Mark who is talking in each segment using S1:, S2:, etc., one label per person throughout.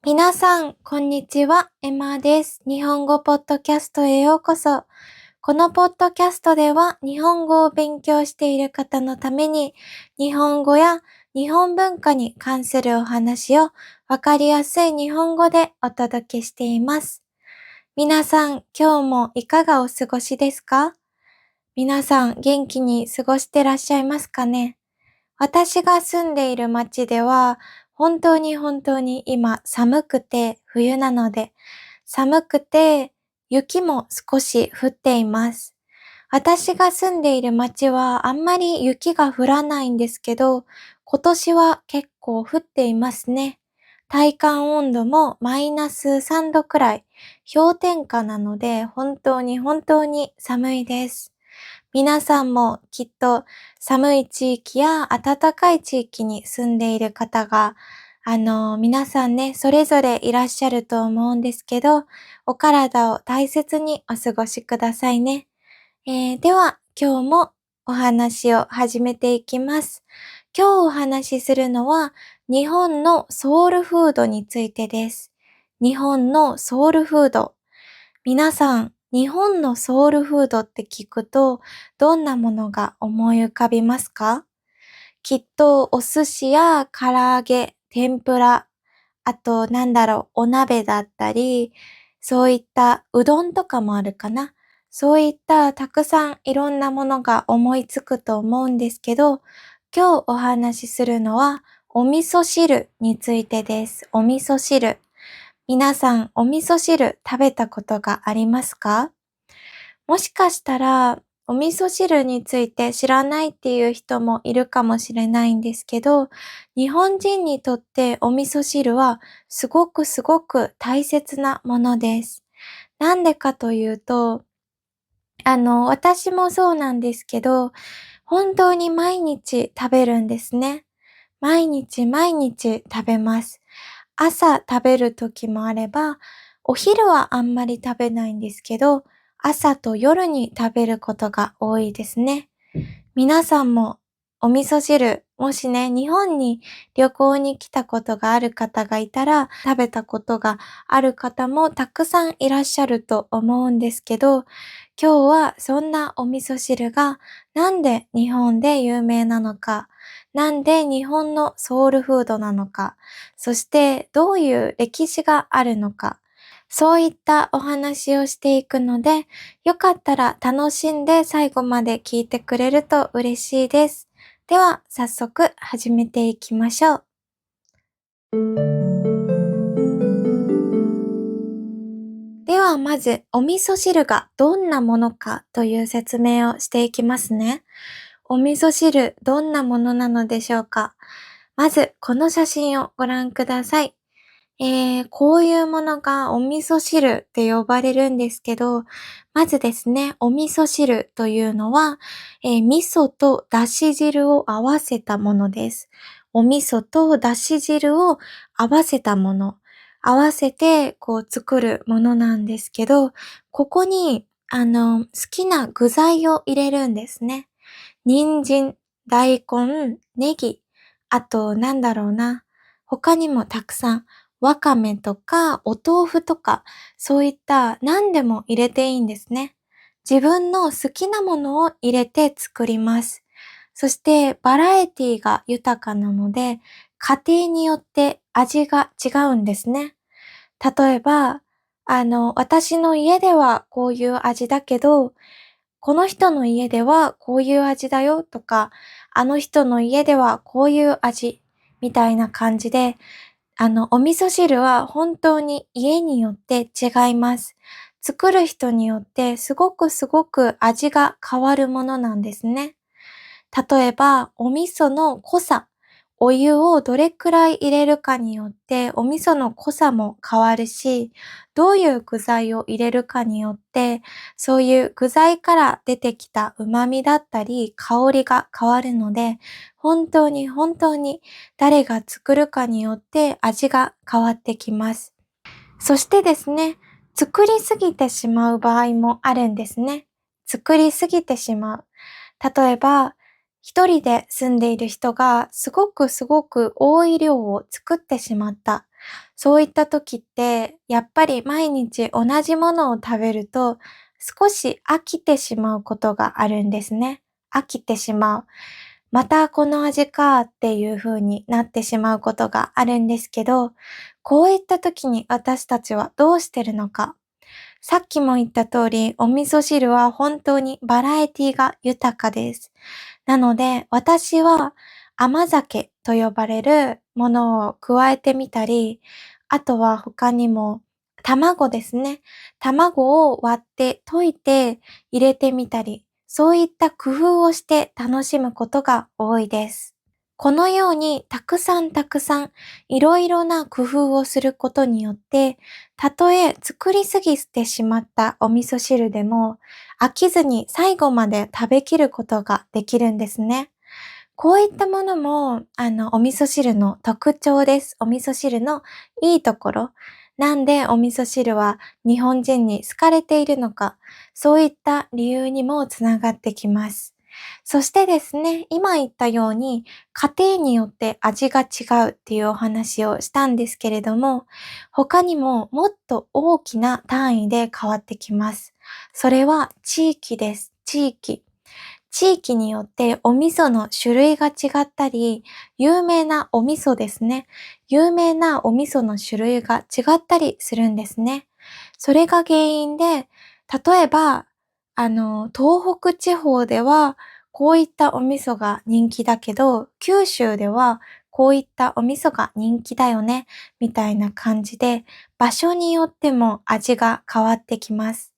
S1: 皆さん、こんにちは。エマです。日本語ポッドキャストへようこそ。このポッドキャストでは、日本語を勉強している方のために、日本語や日本文化に関するお話をわかりやすい日本語でお届けしています。皆さん、今日もいかがお過ごしですか？皆さん、元気に過ごしてらっしゃいますかね？私が住んでいる町では、本当に今寒くて冬なので、寒くて雪も少し降っています。私が住んでいる町はあんまり雪が降らないんですけど、今年は結構降っていますね。体感温度もマイナス3度くらい、氷点下なので本当に寒いです。皆さんもきっと寒い地域や暖かい地域に住んでいる方が、皆さんね、それぞれいらっしゃると思うんですけど、お体を大切にお過ごしくださいね。では、今日もお話を始めていきます。今日お話しするのは、日本のソウルフードについてです。日本のソウルフード。皆さん、日本のソウルフードって聞くと、どんなものが思い浮かびますか？きっとお寿司や唐揚げ、天ぷら、あとお鍋だったり、そういったうどんとかもあるかな。そういったたくさんいろんなものが思いつくと思うんですけど、今日お話しするのはお味噌汁についてです。お味噌汁。皆さん、お味噌汁食べたことがありますか？もしかしたら、お味噌汁について知らないっていう人もいるかもしれないんですけど、日本人にとってお味噌汁はすごく大切なものです。なんでかというと、私もそうなんですけど、本当に毎日食べるんですね。毎日食べます。朝食べる時もあれば、お昼はあんまり食べないんですけど、朝と夜に食べることが多いですね。皆さんもお味噌汁、もしね、日本に旅行に来たことがある方がいたら、食べたことがある方もたくさんいらっしゃると思うんですけど、今日はそんなお味噌汁がなんで日本で有名なのか、なんで日本のソウルフードなのか、そしてどういう歴史があるのか、そういったお話をしていくので、よかったら楽しんで最後まで聞いてくれると嬉しいです。では、早速始めていきましょう。では、まず、お味噌汁がどんなものかという説明をしていきますね。お味噌汁、どんなものなのでしょうか？まず、この写真をご覧ください。こういうものがお味噌汁って呼ばれるんですけど、まずですね、お味噌汁というのは、味噌とだし汁を合わせたものです。お味噌とだし汁を合わせたもの。合わせて作るものなんですけど、ここに好きな具材を入れるんですね。人参、大根、ネギ、あと他にもたくさん、わかめとかお豆腐とか、そういった何でも入れていいんですね。自分の好きなものを入れて作ります。そしてバラエティが豊かなので、家庭によって味が違うんですね。例えば、私の家ではこういう味だけど、この人の家ではこういう味だよとか、あの人の家ではこういう味みたいな感じで、お味噌汁は本当に家によって違います。作る人によってすごく味が変わるものなんですね。例えば、お味噌の濃さ。お湯をどれくらい入れるかによってお味噌の濃さも変わるし、どういう具材を入れるかによって、そういう具材から出てきた旨味だったり香りが変わるので、本当に誰が作るかによって味が変わってきます。そしてですね、作りすぎてしまう場合もあるんですね。作りすぎてしまう。例えば、一人で住んでいる人がすごく多い量を作ってしまった。そういった時って、やっぱり毎日同じものを食べると、少し飽きてしまうことがあるんですね。飽きてしまう。またこの味かっていう風になってしまうことがあるんですけど、こういった時に私たちはどうしてるのか。さっきも言った通り、お味噌汁は本当にバラエティが豊かです。なので、私は甘酒と呼ばれるものを加えてみたり、あとは他にも卵ですね。卵を割って溶いて入れてみたり、そういった工夫をして楽しむことが多いです。このようにたくさんいろいろな工夫をすることによって、たとえ作りすぎてしまったお味噌汁でも飽きずに最後まで食べきることができるんですね。こういったものも、お味噌汁の特徴です。お味噌汁のいいところ。なんでお味噌汁は日本人に好かれているのか、そういった理由にもつながってきます。そしてですね、今言ったように家庭によって味が違うっていうお話をしたんですけれども、他にももっと大きな単位で変わってきます。それは地域です。地域。地域によってお味噌の種類が違ったり、有名なお味噌ですね。有名なお味噌の種類が違ったりするんですね。それが原因で、例えば、東北地方ではこういったお味噌が人気だけど、九州ではこういったお味噌が人気だよね、みたいな感じで、場所によっても味が変わってきます。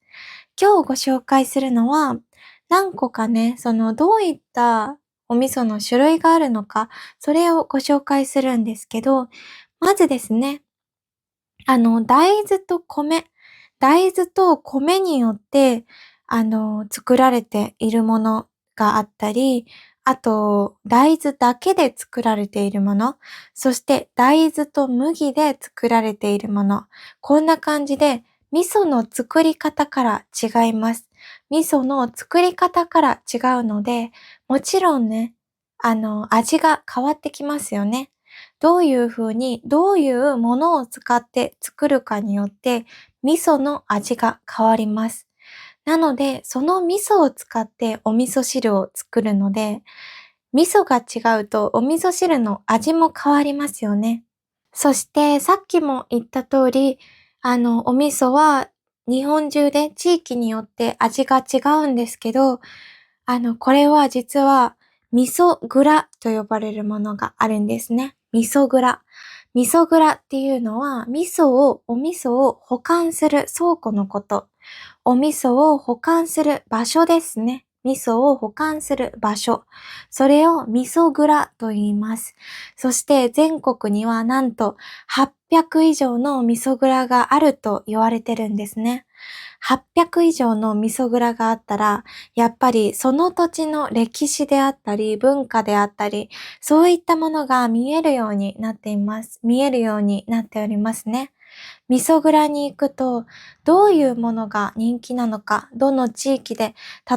S1: 今日ご紹介するのは、何個かね、どういったお味噌の種類があるのか、それをご紹介するんですけど、まずですね、大豆と米。大豆と米によって、作られているものがあったり、あと、大豆だけで作られているもの、そして大豆と麦で作られているもの。こんな感じで、味噌の作り方から違います。味噌の作り方から違うので、もちろんね、味が変わってきますよね。どういう風に、どういうものを使って作るかによって、味噌の味が変わります。なので、その味噌を使ってお味噌汁を作るので、味噌が違うとお味噌汁の味も変わりますよね。そして、さっきも言った通り、お味噌は日本中で地域によって味が違うんですけど、これは実は味噌蔵と呼ばれるものがあるんですね。味噌蔵。味噌蔵っていうのは、お味噌を保管する倉庫のこと。お味噌を保管する場所ですね。味噌を保管する場所。それを味噌蔵と言います。そして全国にはなんと800以上の味噌蔵があると言われてるんですね。800以上の味噌蔵があったら、やっぱりその土地の歴史であったり、文化であったり、そういったものが見えるようになっています。見えるようになっておりますね。味噌蔵に行くと、どういうものが人気なのか、どの地域で、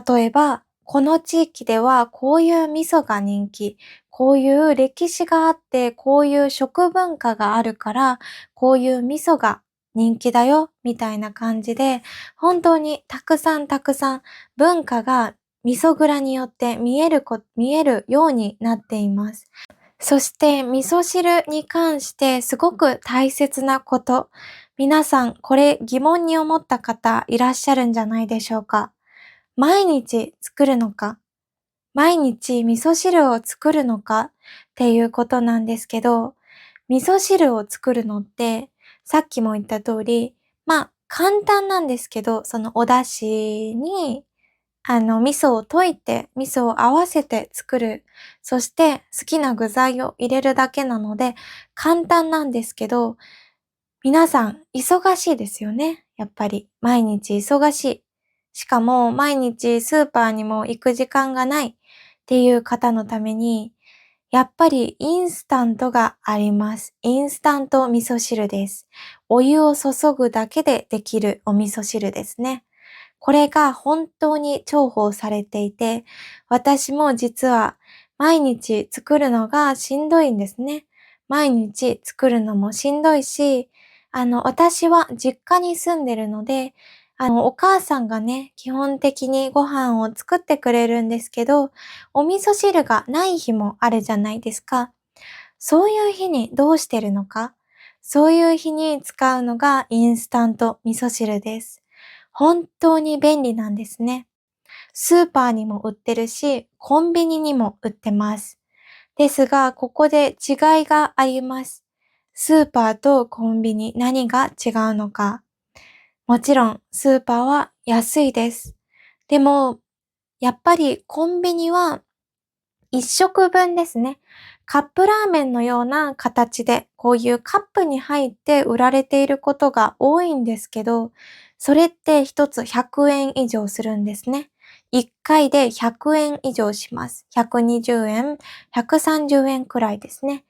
S1: 例えば、この地域ではこういう味噌が人気、こういう歴史があって、こういう食文化があるから、こういう味噌が人気だよ、みたいな感じで、本当にたくさん文化が味噌蔵によって見えるようになっています。そして味噌汁に関してすごく大切なこと。皆さんこれ疑問に思った方いらっしゃるんじゃないでしょうか。毎日作るのか、毎日味噌汁を作るのかっていうことなんですけど、味噌汁を作るのってさっきも言った通り、簡単なんですけど、そのお出汁に味噌を溶いて、味噌を合わせて作る。そして好きな具材を入れるだけなので簡単なんですけど、皆さん忙しいですよね。やっぱり毎日忙しい。しかも毎日スーパーにも行く時間がないっていう方のために、やっぱりインスタントがあります。インスタント味噌汁です。お湯を注ぐだけでできるお味噌汁ですね。これが本当に重宝されていて、私も実は毎日作るのがしんどいんですね。毎日作るのもしんどいし、私は実家に住んでるので、お母さんがね、基本的にご飯を作ってくれるんですけど、お味噌汁がない日もあるじゃないですか。そういう日にどうしてるのか？そういう日に使うのがインスタント味噌汁です。本当に便利なんですね。スーパーにも売ってるし、コンビニにも売ってます。ですが、ここで違いがあります。スーパーとコンビニ何が違うのか。もちろん、スーパーは安いです。でも、やっぱりコンビニは一食分ですね。カップラーメンのような形で、こういうカップに入って売られていることが多いんですけど、それって一つ100円以上するんですね。1回で100円以上します。120円、130円くらいですね。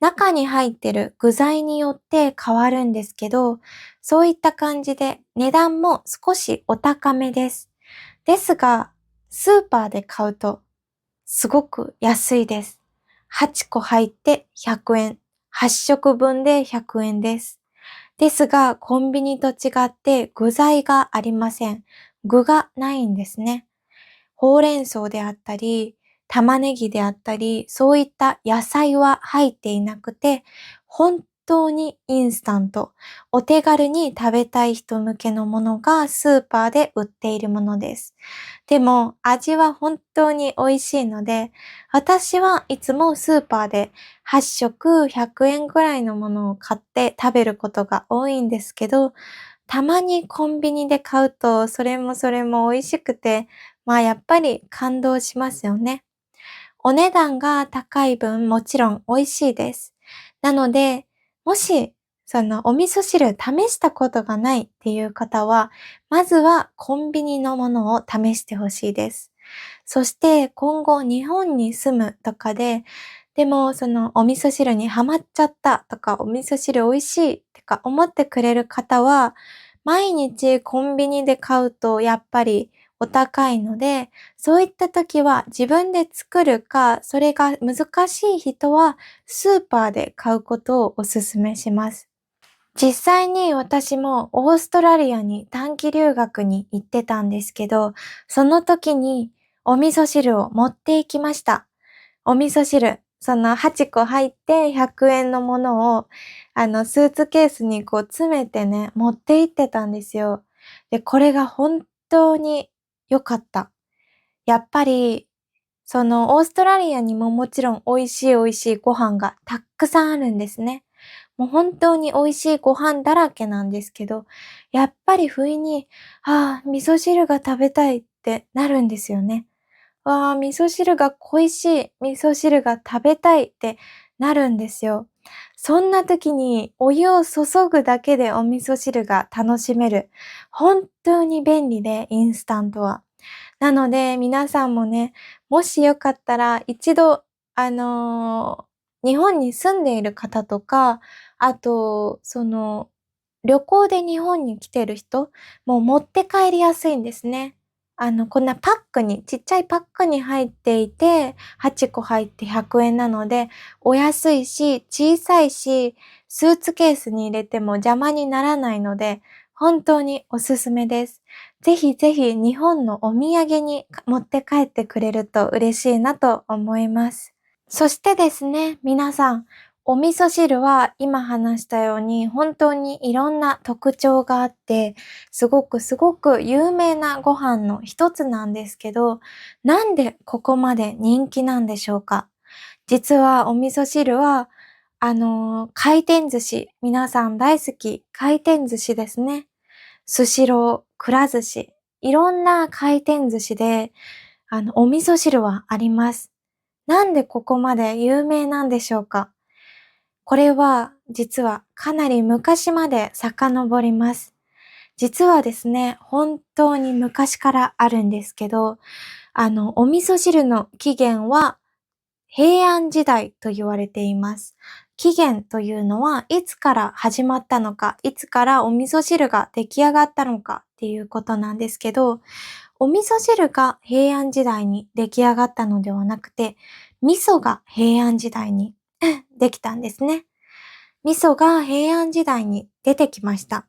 S1: 中に入ってる具材によって変わるんですけど、そういった感じで値段も少しお高めです。ですが、スーパーで買うとすごく安いです。8個入って100円。8食分で100円です。ですが、コンビニと違って具材がありません。具がないんですね。ほうれん草であったり、玉ねぎであったり、そういった野菜は入っていなくて、本当にインスタント、お手軽に食べたい人向けのものがスーパーで売っているものです。でも味は本当に美味しいので、私はいつもスーパーで8食100円くらいのものを買って食べることが多いんですけど、たまにコンビニで買うとそれもそれも美味しくて、やっぱり感動しますよね。お値段が高い分もちろん美味しいです。なので、もし、お味噌汁試したことがないっていう方は、まずはコンビニのものを試してほしいです。そして今後日本に住むとかで、でもお味噌汁にハマっちゃったとか、お味噌汁美味しいとか思ってくれる方は、毎日コンビニで買うとやっぱりお高いので、そういった時は自分で作るか、それが難しい人はスーパーで買うことをお勧めします。実際に私もオーストラリアに短期留学に行ってたんですけど、その時にお味噌汁を持って行きました。お味噌汁、8個入って100円のものを、スーツケースにこう詰めてね、持って行ってたんですよ。で、これが本当に良かった。やっぱり、オーストラリアにももちろん美味しいご飯がたくさんあるんですね。もう本当に美味しいご飯だらけなんですけど、やっぱり不意に、味噌汁が食べたいってなるんですよね。味噌汁が恋しい、味噌汁が食べたいってなるんですよ。そんな時にお湯を注ぐだけでお味噌汁が楽しめる。本当に便利で、インスタントは。なので、皆さんもね、もしよかったら一度、日本に住んでいる方とか、あと、旅行で日本に来てる人、もう持って帰りやすいんですね。こんなパックに、ちっちゃいパックに入っていて、8個入って100円なので、お安いし、小さいし、スーツケースに入れても邪魔にならないので、本当におすすめです。ぜひぜひ日本のお土産に持って帰ってくれると嬉しいなと思います。そしてですね、皆さん、お味噌汁は今話したように本当にいろんな特徴があって、すごくすごく有名なご飯の一つなんですけど、なんでここまで人気なんでしょうか？実はお味噌汁は、回転寿司、皆さん大好き回転寿司ですね。スシロー、くら寿司、いろんな回転寿司で、お味噌汁はあります。なんでここまで有名なんでしょうか？これは実はかなり昔まで遡ります。実はですね、本当に昔からあるんですけど、お味噌汁の起源は平安時代と言われています。起源というのはいつから始まったのか、いつからお味噌汁が出来上がったのかっていうことなんですけど、お味噌汁が平安時代に出来上がったのではなくて、味噌が平安時代にできたんですね。味噌が平安時代に出てきました。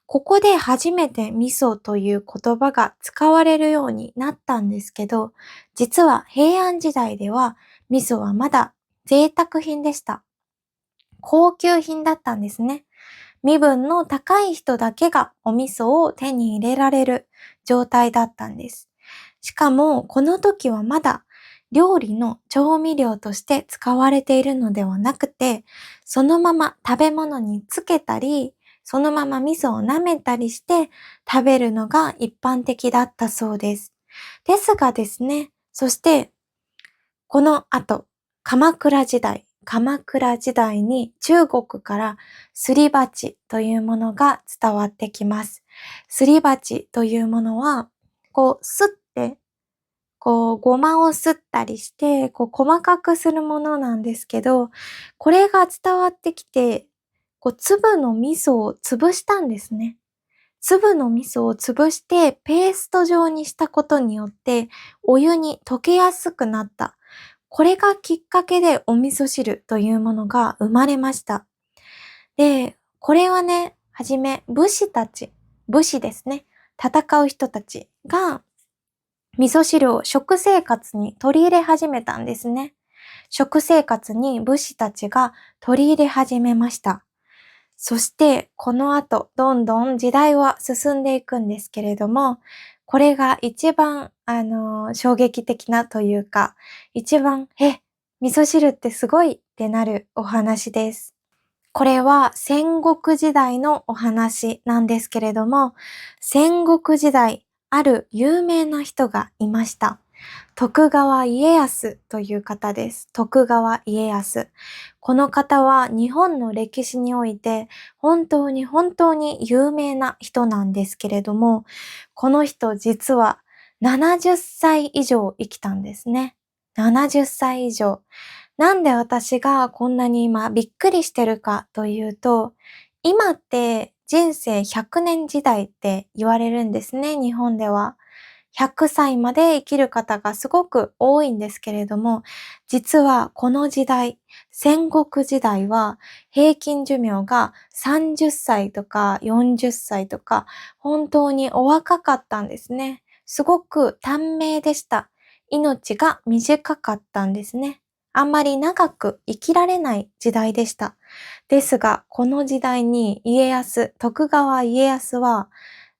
S1: ここで初めて味噌という言葉が使われるようになったんですけど、実は平安時代では味噌はまだ贅沢品でした。高級品だったんですね。身分の高い人だけがお味噌を手に入れられる状態だったんです。しかもこの時はまだ料理の調味料として使われているのではなくて、そのまま食べ物につけたり、そのまま味噌を舐めたりして食べるのが一般的だったそうです。ですがですね、そしてこの後、鎌倉時代に中国からすり鉢というものが伝わってきます。すり鉢というものは、すって、ごまをすったりして、細かくするものなんですけど、これが伝わってきて、粒の味噌を潰したんですね。粒の味噌を潰してペースト状にしたことによってお湯に溶けやすくなった。これがきっかけでお味噌汁というものが生まれました。で、これはね、はじめ武士ですね。戦う人たちが味噌汁を食生活に取り入れ始めたんですね。食生活に武士たちが取り入れ始めました。そしてこの後どんどん時代は進んでいくんですけれども、これが一番衝撃的なというか、一番味噌汁ってすごいってなるお話です。これは戦国時代のお話なんですけれども、戦国時代ある有名な人がいました。徳川家康という方です。徳川家康。この方は日本の歴史において本当に有名な人なんですけれども、この人実は70歳以上生きたんですね。70歳以上。なんで私がこんなに今びっくりしてるかというと、今って人生100年時代って言われるんですね、日本では。100歳まで生きる方がすごく多いんですけれども、実はこの時代、戦国時代は平均寿命が30歳とか40歳とか、本当にお若かったんですね。すごく短命でした。命が短かったんですね。あんまり長く生きられない時代でした。ですが、この時代に徳川家康は、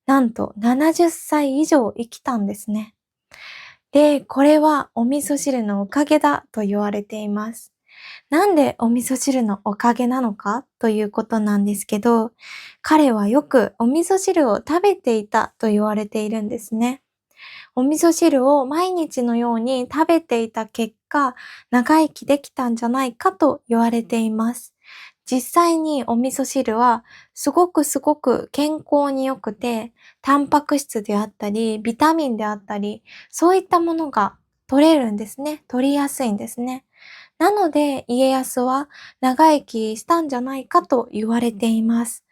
S1: なんと70歳以上生きたんですね。で、これはお味噌汁のおかげだと言われています。なんでお味噌汁のおかげなのかということなんですけど、彼はよくお味噌汁を食べていたと言われているんですね。お味噌汁を毎日のように食べていた結果、長生きできたんじゃないかと言われています。実際にお味噌汁はすごく健康に良くて、タンパク質であったり、ビタミンであったり、そういったものが取れるんですね。取りやすいんですね。なので家康は長生きしたんじゃないかと言われています。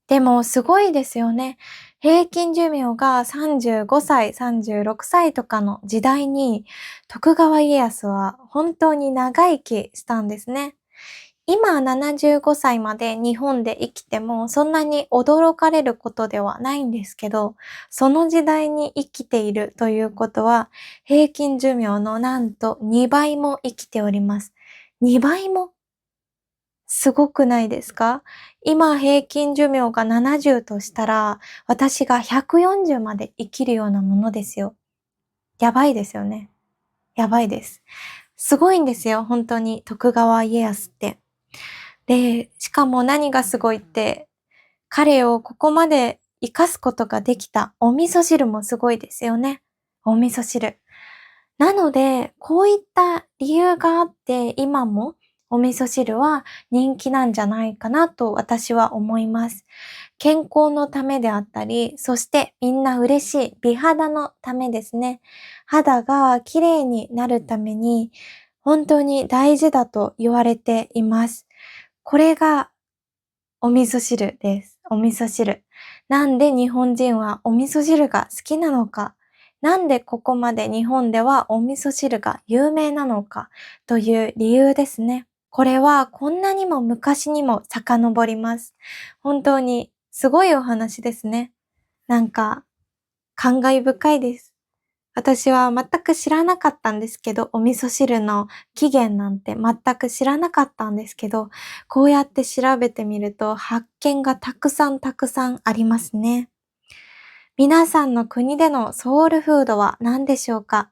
S1: でもすごいですよね。平均寿命が35歳、36歳とかの時代に徳川家康は本当に長生きしたんですね。今75歳まで日本で生きてもそんなに驚かれることではないんですけど、その時代に生きているということは平均寿命のなんと2倍も生きております。2倍もすごくないですか？今平均寿命が70としたら、私が140まで生きるようなものですよ。やばいですよね。やばいです。すごいんですよ、本当に徳川家康って。で、しかも何がすごいって、彼をここまで生かすことができたお味噌汁もすごいですよね。お味噌汁。なので、こういった理由があって、今もお味噌汁は人気なんじゃないかなと私は思います。健康のためであったり、そしてみんな嬉しい美肌のためですね。肌が綺麗になるために本当に大事だと言われています。これがお味噌汁です。お味噌汁。なんで日本人はお味噌汁が好きなのか。なんでここまで日本ではお味噌汁が有名なのかという理由ですね。これはこんなにも昔にも遡ります。本当にすごいお話ですね。なんか、感慨深いです。私は全く知らなかったんですけど、お味噌汁の起源なんて全く知らなかったんですけど、こうやって調べてみると発見がたくさんたくさんありますね。皆さんの国でのソウルフードは何でしょうか？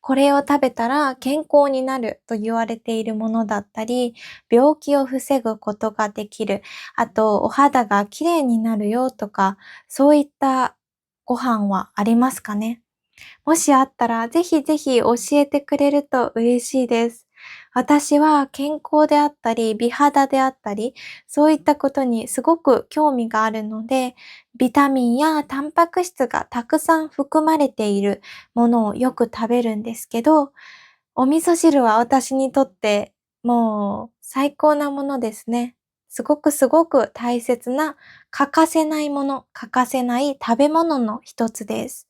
S1: これを食べたら健康になると言われているものだったり、病気を防ぐことができる、あとお肌が綺麗になるよとか、そういったご飯はありますかね？もしあったら、ぜひぜひ教えてくれると嬉しいです。私は健康であったり、美肌であったり、そういったことにすごく興味があるので、ビタミンやタンパク質がたくさん含まれているものをよく食べるんですけど、お味噌汁は私にとってもう最高なものですね。すごくすごく大切な欠かせないもの、欠かせない食べ物の一つです。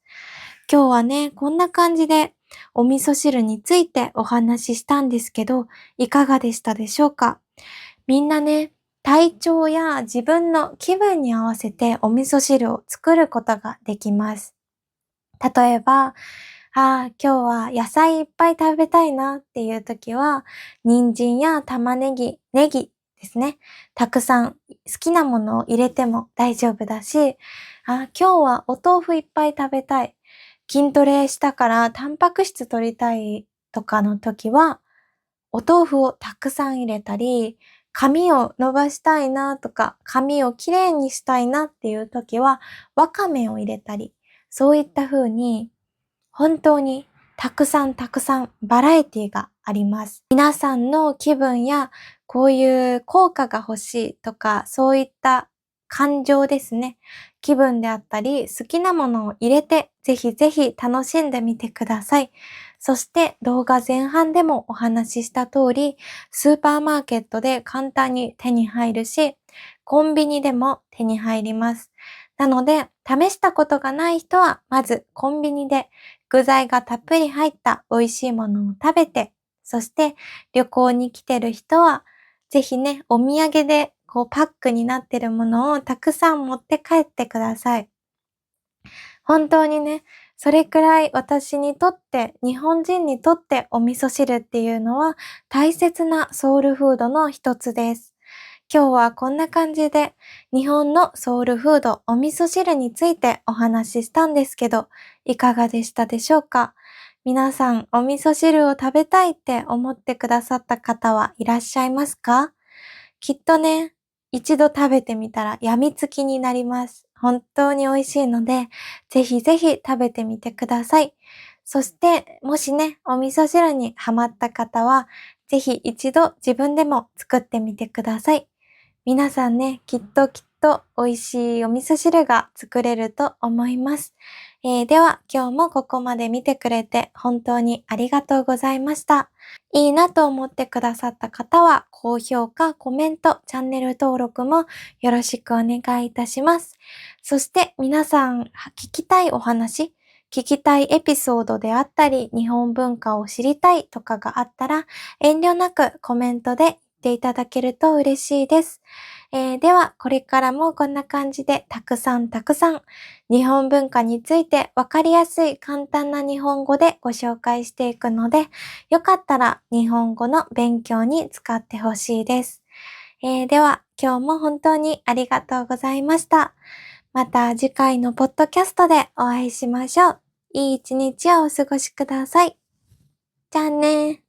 S1: 今日はね、こんな感じでお味噌汁についてお話ししたんですけど、いかがでしたでしょうか？みんなね、体調や自分の気分に合わせてお味噌汁を作ることができます。例えば、今日は野菜いっぱい食べたいなっていう時は、人参や玉ねぎ、ネギですね。たくさん好きなものを入れても大丈夫だし、今日はお豆腐いっぱい食べたい。筋トレしたからタンパク質取りたいとかの時は、お豆腐をたくさん入れたり、髪を伸ばしたいなとか、髪をきれいにしたいなっていう時は、わかめを入れたり、そういった風に、本当にたくさんたくさんバラエティがあります。皆さんの気分や、こういう効果が欲しいとか、そういった感情ですね。気分であったり、好きなものを入れて、ぜひぜひ楽しんでみてください。そして動画前半でもお話しした通り、スーパーマーケットで簡単に手に入るし、コンビニでも手に入ります。なので、試したことがない人は、まずコンビニで具材がたっぷり入った美味しいものを食べて、そして旅行に来てる人は、ぜひね、お土産でパックになってるものをたくさん持って帰ってください。本当にね、それくらい私にとって、日本人にとってお味噌汁っていうのは大切なソウルフードの一つです。今日はこんな感じで日本のソウルフードお味噌汁についてお話ししたんですけど、いかがでしたでしょうか？皆さんお味噌汁を食べたいって思ってくださった方はいらっしゃいますか？きっとね、一度食べてみたら病みつきになります。本当に美味しいので、ぜひぜひ食べてみてください。そして、もしね、お味噌汁にハマった方は、ぜひ一度自分でも作ってみてください。皆さんね、きっと美味しいお味噌汁が作れると思います。では、今日もここまで見てくれて本当にありがとうございました。いいなと思ってくださった方は、高評価、コメント、チャンネル登録もよろしくお願いいたします。そして皆さん聞きたいお話、聞きたいエピソードであったり、日本文化を知りたいとかがあったら、遠慮なくコメントで言っていただけると嬉しいです。では、これからもこんな感じでたくさんたくさん日本文化についてわかりやすい簡単な日本語でご紹介していくので、よかったら日本語の勉強に使ってほしいです。では、今日も本当にありがとうございました。また次回のポッドキャストでお会いしましょう。いい一日をお過ごしください。じゃあね。